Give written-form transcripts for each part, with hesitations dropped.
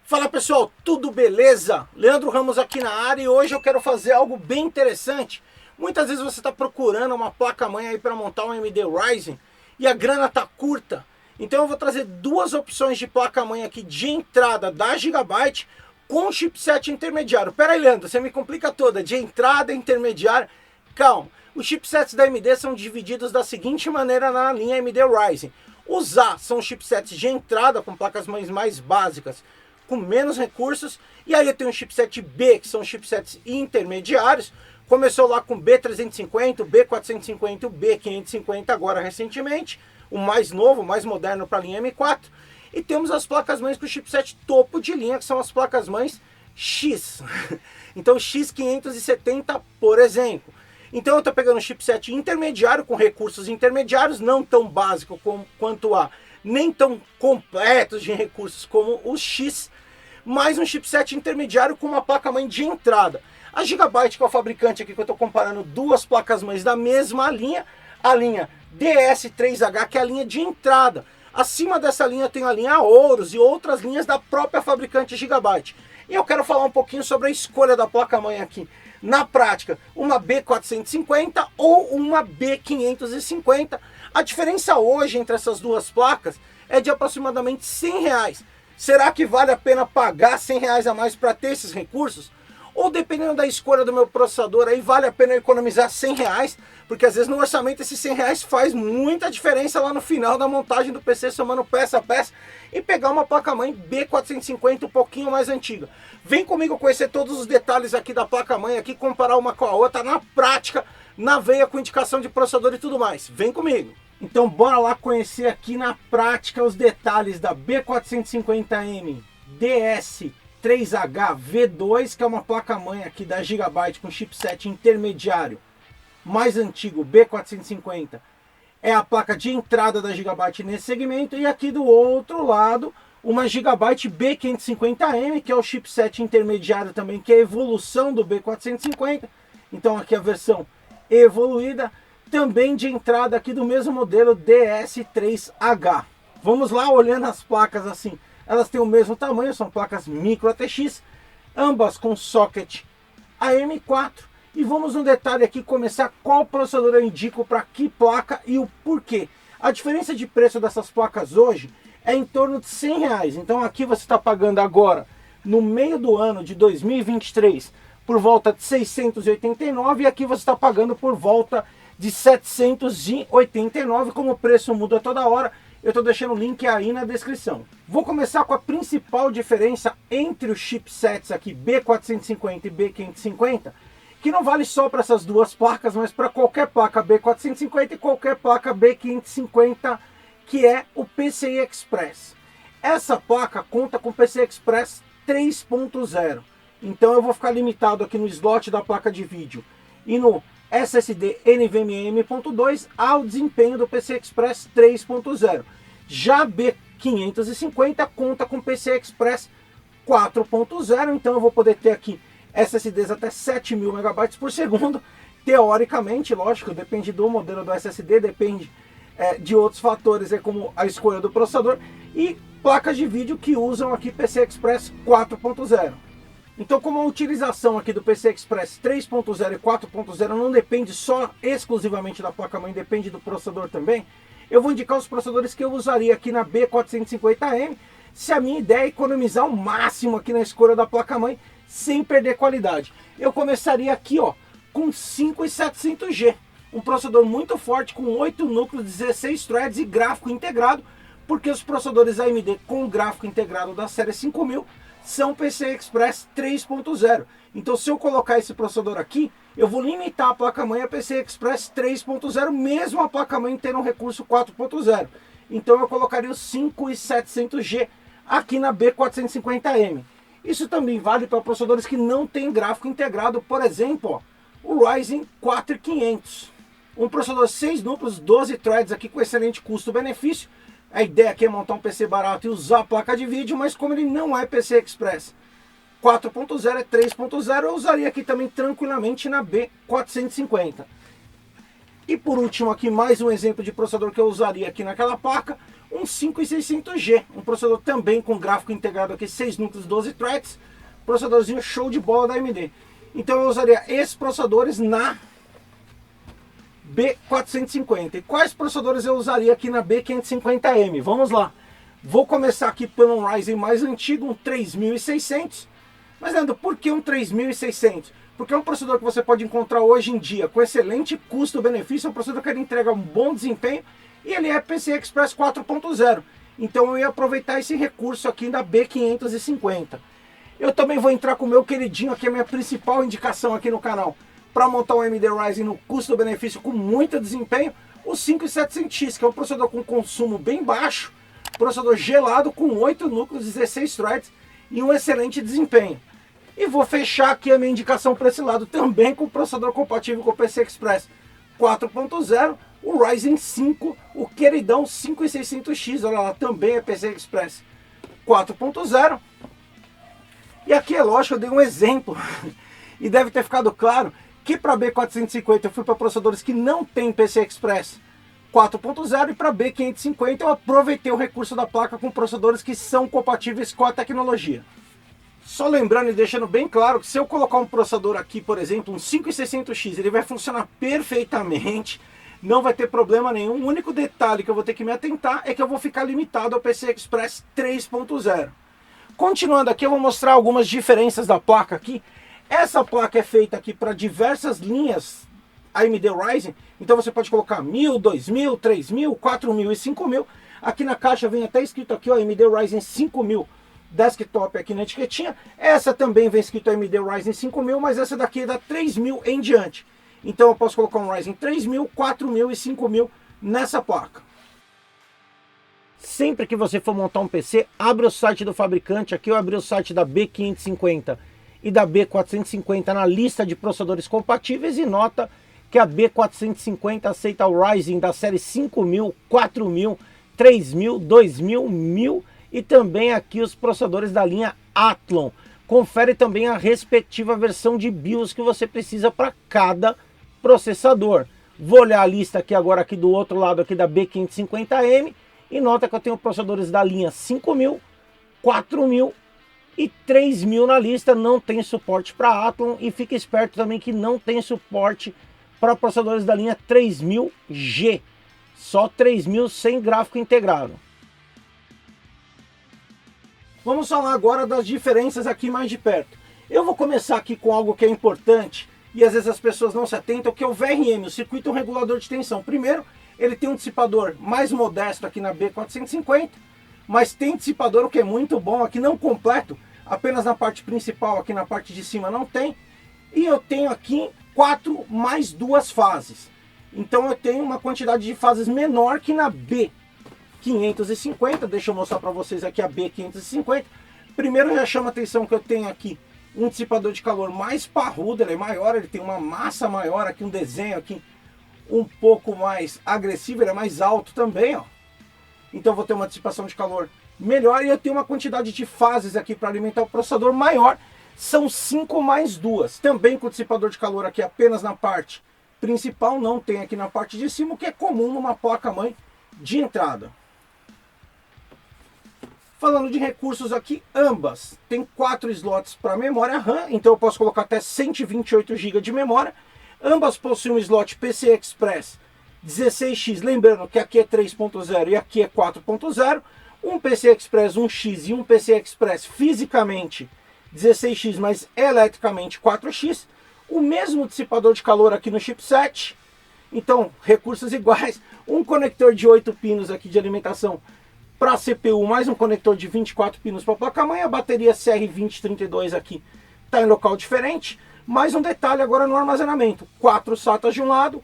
Fala pessoal, tudo beleza? Leandro Ramos aqui na área e hoje eu quero fazer algo bem interessante. Muitas vezes você está procurando uma placa-mãe aí para montar um AMD Ryzen e a grana tá curta. Então eu vou trazer duas opções de placa-mãe aqui de entrada da Gigabyte com chipset intermediário. Pera aí, Leandro, você me complica toda, de entrada intermediária. Calma, os chipsets da AMD são divididos da seguinte maneira na linha AMD Ryzen. Os A são chipsets de entrada com placas-mães mais básicas, com menos recursos, e aí eu tenho um chipset B, que são chipsets intermediários. Começou lá com B350, o B450, o B550 agora recentemente, o mais novo, o mais moderno para a linha M4. E temos as placas-mães com chipset topo de linha, que são as placas-mães X. Então X570, por exemplo. Então eu estou pegando um chipset intermediário com recursos intermediários, não tão básico quanto a, nem tão completos de recursos como o X, mais um chipset intermediário com uma placa-mãe de entrada. A Gigabyte, que é o fabricante aqui, que eu estou comparando duas placas-mães da mesma linha, a linha DS3H, que é a linha de entrada. Acima dessa linha tem a linha Aorus e outras linhas da própria fabricante Gigabyte. E eu quero falar um pouquinho sobre a escolha da placa-mãe aqui. Na prática, uma B450 ou uma B550. A diferença hoje entre essas duas placas é de aproximadamente R$100. Será que vale a pena pagar R$100 a mais para ter esses recursos? Ou dependendo da escolha do meu processador, aí vale a pena eu economizar R$100, porque às vezes no orçamento esses R$100 faz muita diferença lá no final da montagem do PC, somando peça a peça, e pegar uma placa-mãe B450 um pouquinho mais antiga. Vem comigo conhecer todos os detalhes aqui da placa-mãe, aqui comparar uma com a outra, na prática, na veia, com indicação de processador e tudo mais. Vem comigo! Então bora lá conhecer aqui na prática os detalhes da B450M DS3H V2, que é uma placa-mãe aqui da Gigabyte com chipset intermediário mais antigo, B450. É a placa de entrada da Gigabyte nesse segmento. E aqui do outro lado, uma Gigabyte B550M, que é o chipset intermediário também, que é a evolução do B450. Então aqui a versão evoluída, também de entrada aqui do mesmo modelo DS3H. Vamos lá, olhando as placas assim, elas têm o mesmo tamanho, são placas micro ATX, ambas com socket AM4. E vamos no detalhe aqui, começar qual processador eu indico para que placa e o porquê. A diferença de preço dessas placas hoje é em torno de R$100. Então aqui você está pagando agora, no meio do ano de 2023, por volta de 689, e aqui você está pagando por volta de 789, como o preço muda toda hora. Eu estou deixando o link aí na descrição. Vou começar com a principal diferença entre os chipsets aqui B450 e B550, que não vale só para essas duas placas, mas para qualquer placa B450 e qualquer placa B550, que é o PCI Express. Essa placa conta com PCI Express 3.0. Então eu vou ficar limitado aqui no slot da placa de vídeo e no SSD NVMe M.2 ao desempenho do PCI Express 3.0. Já a B550 conta com PCI Express 4.0, então eu vou poder ter aqui SSDs até 7.000 MB por segundo. Teoricamente, lógico, depende do modelo do SSD, depende de outros fatores, como a escolha do processador, e placas de vídeo que usam aqui PCI Express 4.0. Então, como a utilização aqui do PCI Express 3.0 e 4.0 não depende só exclusivamente da placa-mãe, depende do processador também, eu vou indicar os processadores que eu usaria aqui na B450M, se a minha ideia é economizar o máximo aqui na escolha da placa-mãe, sem perder qualidade. Eu começaria aqui, ó, com 5700G, um processador muito forte com 8 núcleos, 16 threads e gráfico integrado, porque os processadores AMD com gráfico integrado da série 5000 são PCI Express 3.0. Então se eu colocar esse processador aqui, eu vou limitar a placa-mãe a PCI Express 3.0, mesmo a placa-mãe tendo um recurso 4.0. Então eu colocaria o 5700G aqui na B450M. Isso também vale para processadores que não têm gráfico integrado, por exemplo, ó, o Ryzen 4500. Um processador 6 núcleos, 12 threads aqui com excelente custo-benefício. A ideia aqui é montar um PC barato e usar a placa de vídeo, mas como ele não é PCI Express 4.0, é 3.0, eu usaria aqui também tranquilamente na B450. E por último aqui, mais um exemplo de processador que eu usaria aqui naquela placa, um 5600G, um processador também com gráfico integrado aqui, 6 núcleos, 12 threads, processadorzinho show de bola da AMD. Então eu usaria esses processadores na B450. E quais processadores eu usaria aqui na B550M? Vamos lá. Vou começar aqui pelo um Ryzen mais antigo, um 3600. Mas Leandro, por que um 3600? Porque é um processador que você pode encontrar hoje em dia com excelente custo-benefício, é um processador que ele entrega um bom desempenho e ele é PCI Express 4.0. Então eu ia aproveitar esse recurso aqui da B550. Eu também vou entrar com o meu queridinho aqui, a minha principal indicação aqui no canal, para montar um AMD Ryzen no custo-benefício com muito desempenho, o 5700X, que é um processador com consumo bem baixo, processador gelado com 8 núcleos, 16 threads e um excelente desempenho. E vou fechar aqui a minha indicação para esse lado também com o processador compatível com o PCI Express 4.0, o Ryzen 5, o queridão 5600X, olha lá, também é PCI Express 4.0. E aqui é lógico, eu dei um exemplo e deve ter ficado claro que para B450 eu fui para processadores que não tem PCI Express 4.0 e para B550 eu aproveitei o recurso da placa com processadores que são compatíveis com a tecnologia. Só lembrando e deixando bem claro que se eu colocar um processador aqui, por exemplo, um 5600X, ele vai funcionar perfeitamente, não vai ter problema nenhum. O único detalhe que eu vou ter que me atentar é que eu vou ficar limitado ao PCI Express 3.0. Continuando aqui, eu vou mostrar algumas diferenças da placa aqui. Essa placa é feita aqui para diversas linhas AMD Ryzen, então você pode colocar 1000, 2000, 3000, 4000 e 5000. Aqui na caixa vem até escrito aqui, ó, AMD Ryzen 5000 desktop aqui na etiquetinha. Essa também vem escrito AMD Ryzen 5000, mas essa daqui é da 3000 em diante. Então eu posso colocar um Ryzen 3000, 4000 e 5000 nessa placa. Sempre que você for montar um PC, abra o site do fabricante. Aqui eu abri o site da B550 e da B450 na lista de processadores compatíveis e nota que a B450 aceita o Ryzen da série 5000, 4000, 3000, 2000, 1000 e também aqui os processadores da linha Athlon. Confere também a respectiva versão de BIOS que você precisa para cada processador. Vou olhar a lista aqui agora aqui do outro lado aqui da B550M. E nota que eu tenho processadores da linha 5000, 4000 e 3000 na lista. Não tem suporte para Athlon e fique esperto também que não tem suporte para processadores da linha 3000G. Só 3000 sem gráfico integrado. Vamos falar agora das diferenças aqui mais de perto. Eu vou começar aqui com algo que é importante e às vezes as pessoas não se atentam, que é o VRM, o circuito regulador de tensão. Primeiro, ele tem um dissipador mais modesto aqui na B450, mas tem dissipador, o que é muito bom, aqui não completo, apenas na parte principal, aqui na parte de cima não tem. E eu tenho aqui 4 mais 2 fases. Então eu tenho uma quantidade de fases menor que na B550. Deixa eu mostrar para vocês aqui a B550. Primeiro já chama a atenção que eu tenho aqui um dissipador de calor mais parrudo, ele é maior, ele tem uma massa maior, aqui um desenho aqui um pouco mais agressivo, ele é mais alto também, ó. Então vou ter uma dissipação de calor melhor e eu tenho uma quantidade de fases aqui para alimentar o processador maior. São 5 mais 2. Também com o dissipador de calor aqui apenas na parte principal, não tem aqui na parte de cima, o que é comum numa placa-mãe de entrada. Falando de recursos aqui, ambas tem 4 slots para memória RAM, então eu posso colocar até 128 GB de memória. Ambas possuem um slot PCI Express 16X, lembrando que aqui é 3.0 e aqui é 4.0. Um PCI Express 1X e um PCI Express fisicamente 16X, mas eletricamente 4X. O mesmo dissipador de calor aqui no chipset. Então, recursos iguais. Um conector de 8 pinos aqui de alimentação para CPU, mais um conector de 24 pinos para a placa-mãe. A bateria CR2032 aqui está em local diferente. Mais um detalhe agora no armazenamento, 4 SATAs de um lado,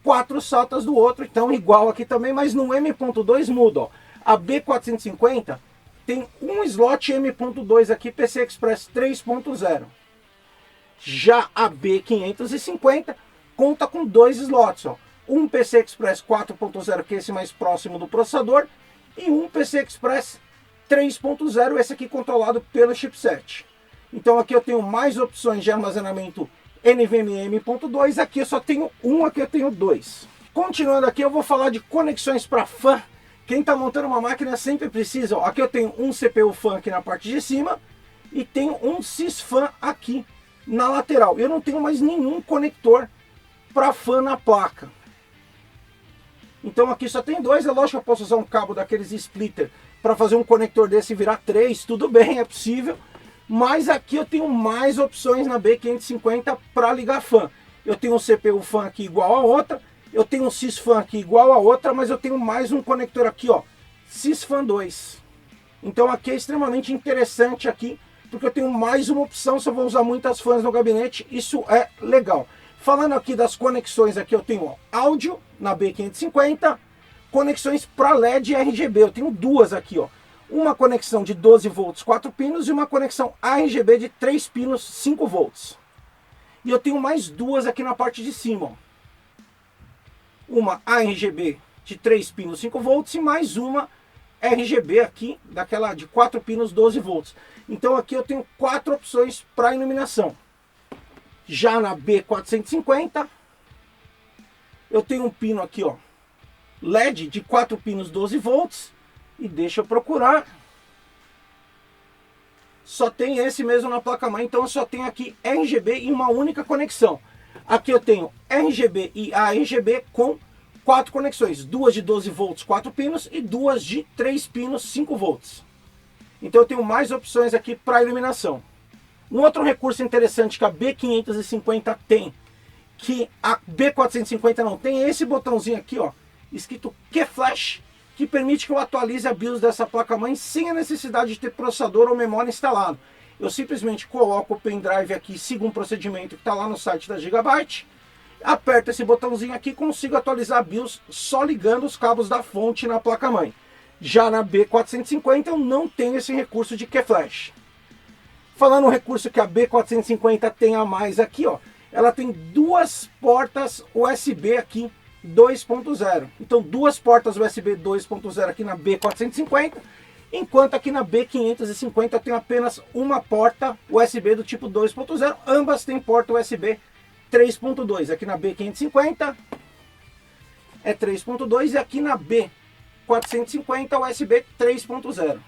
4 SATAs do outro, então igual aqui também, mas no M.2 muda, ó. A B450 tem um slot M.2 aqui, PCI Express 3.0. Já a B550 conta com 2 slots, ó. Um PCI Express 4.0, que é esse mais próximo do processador, e um PCI Express 3.0, esse aqui controlado pelo chipset. Então aqui eu tenho mais opções de armazenamento NVMe M.2, aqui eu só tenho um, aqui eu tenho 2. Continuando aqui, eu vou falar de conexões para fan. Quem está montando uma máquina sempre precisa. Ó, aqui eu tenho um CPU fan aqui na parte de cima e tenho um sysfan aqui na lateral. Eu não tenho mais nenhum conector para fan na placa. Então aqui só tem dois. É lógico que eu posso usar um cabo daqueles splitter para fazer um conector desse virar 3. Tudo bem, é possível. Mas aqui eu tenho mais opções na B550 para ligar fan. Eu tenho um CPU fan aqui igual a outra. Eu tenho um sysfan aqui igual a outra, mas eu tenho mais um conector aqui, ó, sysfan 2. Então aqui é extremamente interessante aqui, porque eu tenho mais uma opção se eu vou usar muitas fãs no gabinete, isso é legal. Falando aqui das conexões, aqui eu tenho ó, áudio na B550, conexões para LED e RGB, eu tenho duas aqui, ó. Uma conexão de 12 volts 4 pinos e uma conexão RGB de 3 pinos 5 volts. E eu tenho mais duas aqui na parte de cima, ó. Uma RGB de 3 pinos 5 volts e mais uma RGB aqui, daquela de 4 pinos 12 volts. Então aqui eu tenho 4 opções para iluminação. Já na B450, eu tenho um pino aqui, ó, LED de 4 pinos 12 volts. E deixa eu procurar. Só tem esse mesmo na placa-mãe, então eu só tenho aqui RGB em uma única conexão. Aqui eu tenho RGB e ARGB com 4 conexões, duas de 12 volts 4 pinos e duas de 3 pinos 5 volts. Então eu tenho mais opções aqui para iluminação. Um outro recurso interessante que a B550 tem, que a B450 não tem, é esse botãozinho aqui, ó, escrito Q-Flash, que permite que eu atualize a BIOS dessa placa-mãe sem a necessidade de ter processador ou memória instalado. Eu simplesmente coloco o pendrive aqui, sigo um procedimento que está lá no site da Gigabyte, aperto esse botãozinho aqui e consigo atualizar a BIOS só ligando os cabos da fonte na placa-mãe. Já na B450 eu não tenho esse recurso de Q-Flash. Falando um recurso que a B450 tem a mais aqui, ó, ela tem duas portas USB aqui 2.0. Então duas portas USB 2.0 aqui na B450, enquanto aqui na B550 eu tenho apenas uma porta USB do tipo 2.0, ambas têm porta USB 3.2. Aqui na B550 é 3.2 e aqui na B450 USB 3.0.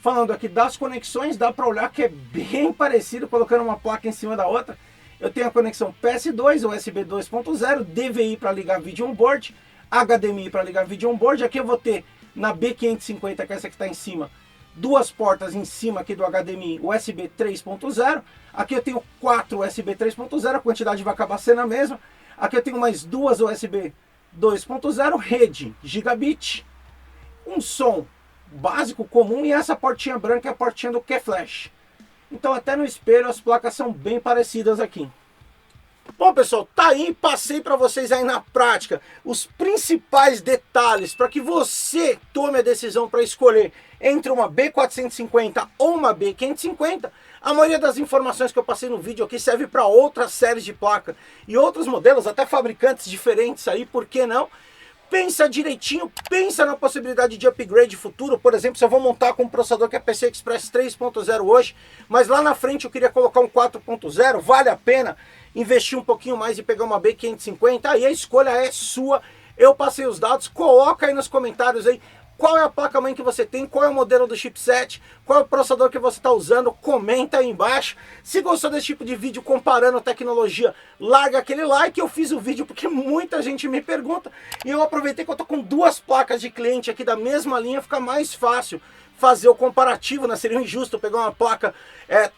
Falando aqui das conexões, dá para olhar que é bem parecido, colocando uma placa em cima da outra. Eu tenho a conexão PS2, USB 2.0, DVI para ligar vídeo on-board, HDMI para ligar vídeo on-board. Aqui eu vou ter na B550, que é essa que está em cima, duas portas em cima aqui do HDMI, USB 3.0. Aqui eu tenho 4 USB 3.0, a quantidade vai acabar sendo a mesma. Aqui eu tenho mais duas USB 2.0, rede Gigabit, um som básico comum e essa portinha branca é a portinha do Q-Flash. Então até no espelho as placas são bem parecidas aqui. Bom pessoal, tá aí, passei para vocês aí na prática os principais detalhes para que você tome a decisão para escolher entre uma B450 ou uma B550. A maioria das informações que eu passei no vídeo aqui serve para outras séries de placa e outros modelos, até fabricantes diferentes aí, por que não? Pensa direitinho, pensa na possibilidade de upgrade futuro. Por exemplo, se eu vou montar com um processador que é PCI Express 3.0 hoje, mas lá na frente eu queria colocar um 4.0, vale a pena investir um pouquinho mais e pegar uma B550? Aí a escolha é sua. Eu passei os dados, coloca aí nos comentários aí qual é a placa-mãe que você tem, qual é o modelo do chipset, qual é o processador que você está usando, comenta aí embaixo. Se gostou desse tipo de vídeo comparando tecnologia, larga aquele like. Eu fiz o vídeo porque muita gente me pergunta e eu aproveitei que eu tô com duas placas de cliente aqui da mesma linha, fica mais fácil fazer o comparativo, né? Seria injusto eu pegar uma placa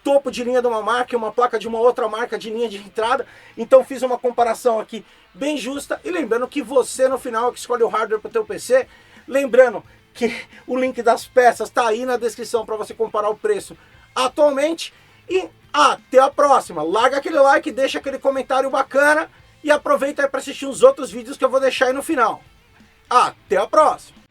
topo de linha de uma marca e uma placa de uma outra marca de linha de entrada. Então fiz uma comparação aqui bem justa e lembrando que você no final é que escolhe o hardware para o teu PC. Lembrando que o link das peças está aí na descrição para você comparar o preço atualmente. E até a próxima. Larga aquele like, deixa aquele comentário bacana e aproveita aí para assistir os outros vídeos que eu vou deixar aí no final. Até a próxima.